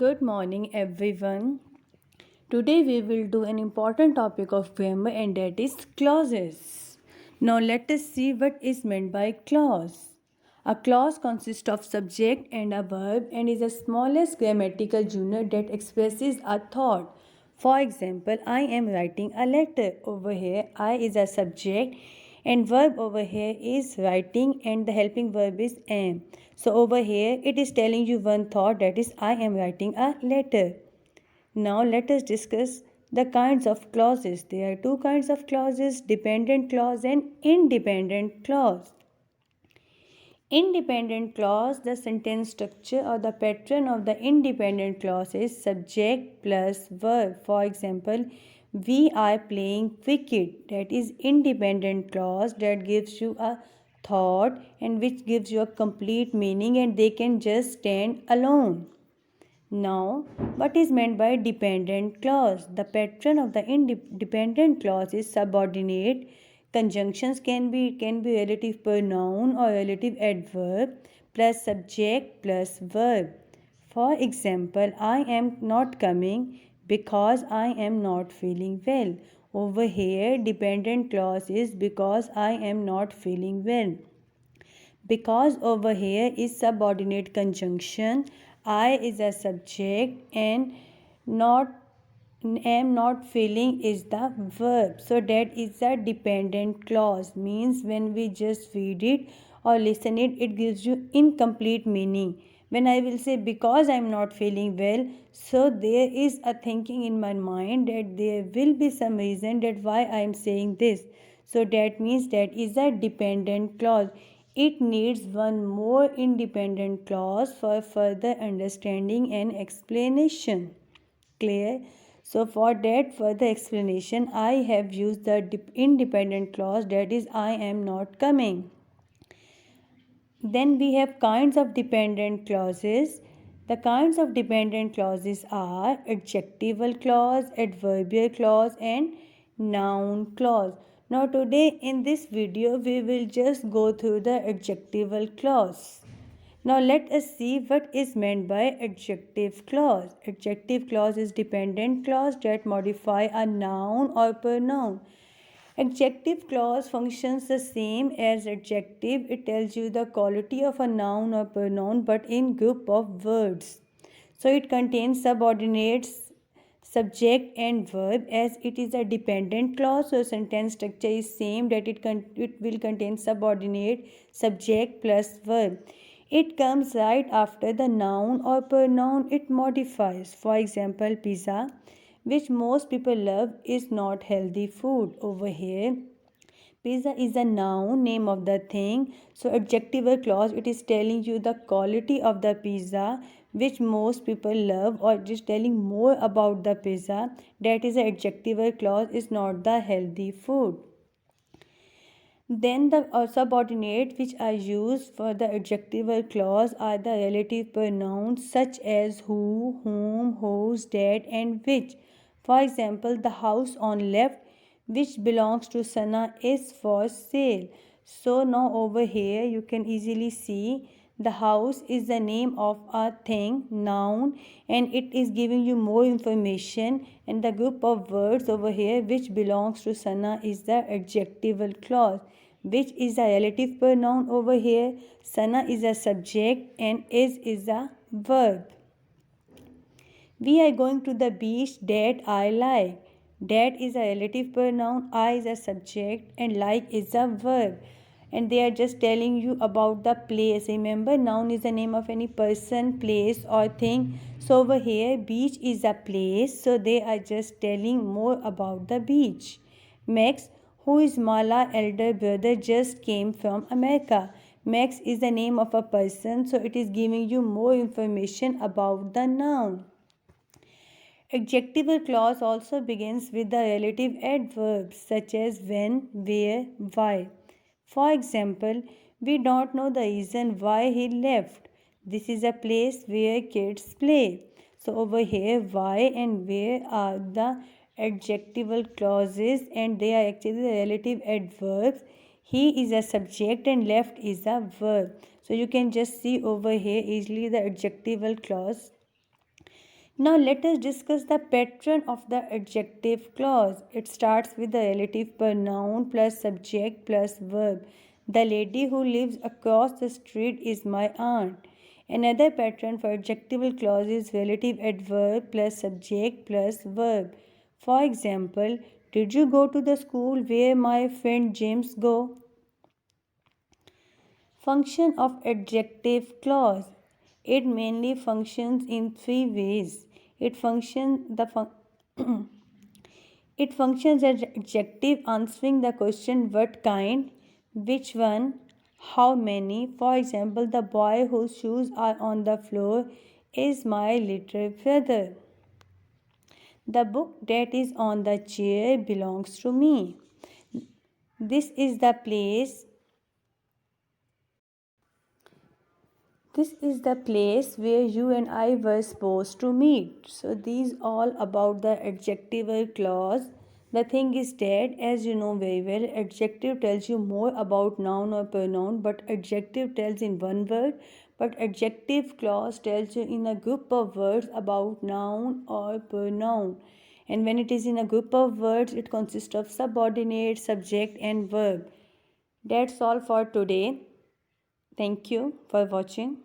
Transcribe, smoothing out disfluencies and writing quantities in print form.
Good morning, everyone. Today we will do an important topic of grammar, and that is clauses. Now let us see what is meant by clause. A clause consists of subject and a verb and is the smallest grammatical unit that expresses a thought. For example, I am writing a letter. Over here, I is a subject and verb over here is writing and the helping verb is am. So over here it is telling you one thought, that is I am writing a letter. Now let us discuss the kinds of clauses. There are two kinds of clauses: dependent clause and independent clause. Independent clause, the sentence structure or the pattern of the independent clause is subject plus verb. For example, we are playing cricket. That is independent clause that gives you a thought and which gives you a complete meaning, and they can just stand alone. Now, what is meant by dependent clause? The pattern of the independent clause is subordinate. Conjunctions can be relative pronoun or relative adverb plus subject plus verb. For example, I am not coming because I am not feeling well. Over here, dependent clause is because I am not feeling well. Because over here is subordinate conjunction, I is a subject and not am not feeling is the verb. So that is a dependent clause. Means when we just read it or listen it, it gives you incomplete meaning. When I will say because I am not feeling well, so there is a thinking in my mind that there will be some reason that why I am saying this. So that means that is a dependent clause. It needs one more independent clause for further understanding and explanation. Clear? So for that further explanation, I have used the independent clause, that is I am not coming. Then we have kinds of dependent clauses. The kinds of dependent clauses are adjectival clause, adverbial clause and noun clause. Now today in this video we will just go through the adjectival clause. Now let us see what is meant by adjective clause. Adjective clause is dependent clause that modify a noun or pronoun. Adjective clause functions the same as adjective. It tells you the quality of a noun or pronoun but in group of words. So it contains subordinates, subject and verb. As it is a dependent clause, so sentence structure is same, that it will contain subordinate, subject plus verb. It comes right after the noun or pronoun it modifies. For example, pizza, which most people love, is not healthy food. Over here, pizza is a noun, name of the thing. So adjectival clause, it is telling you the quality of the pizza which most people love, or just telling more about the pizza. That is an adjectival clause, is not the healthy food. Then the subordinate which are used for the adjectival clause are the relative pronouns such as who, whom, whose, that and which. For example, the house on left which belongs to Sana is for sale. So now over here you can easily see the house is the name of a thing, noun, and it is giving you more information, and the group of words over here which belongs to Sana is the adjectival clause. Which is a relative pronoun over here. Sana is a subject and is a verb. We are going to the beach that I like. That is a relative pronoun, I is a subject and like is a verb. And they are just telling you about the place. Remember, noun is the name of any person, place or thing. So over here, beach is a place. So they are just telling more about the beach. Max, who is Mala elder brother, just came from America. Max is the name of a person. So it is giving you more information about the noun. Adjectival clause also begins with the relative adverbs such as when, where, why. For example, we don't know the reason why he left. This is a place where kids play. So over here, why and where are the adjectival clauses, and they are actually the relative adverbs. He is a subject and left is a verb. So you can just see over here easily the adjectival clause. Now let us discuss the pattern of the adjective clause. It starts with the relative pronoun plus subject plus verb. The lady who lives across the street is my aunt. Another pattern for adjectival clause is relative adverb plus subject plus verb. For example, did you go to the school where my friend James go? Function of adjective clause. It mainly functions in three ways. It functions it functions as adjective answering the question what kind, which one, how many. For example, the boy whose shoes are on the floor is my little brother. The book that is on the chair belongs to me. This is the place This is the place where you and I were supposed to meet. So these all about the adjectival clause. The thing is that, as you know very well, adjective tells you more about noun or pronoun, but adjective tells in one word, but adjective clause tells you in a group of words about noun or pronoun. And when it is in a group of words, it consists of subordinate, subject, and verb. That's all for today. Thank you for watching.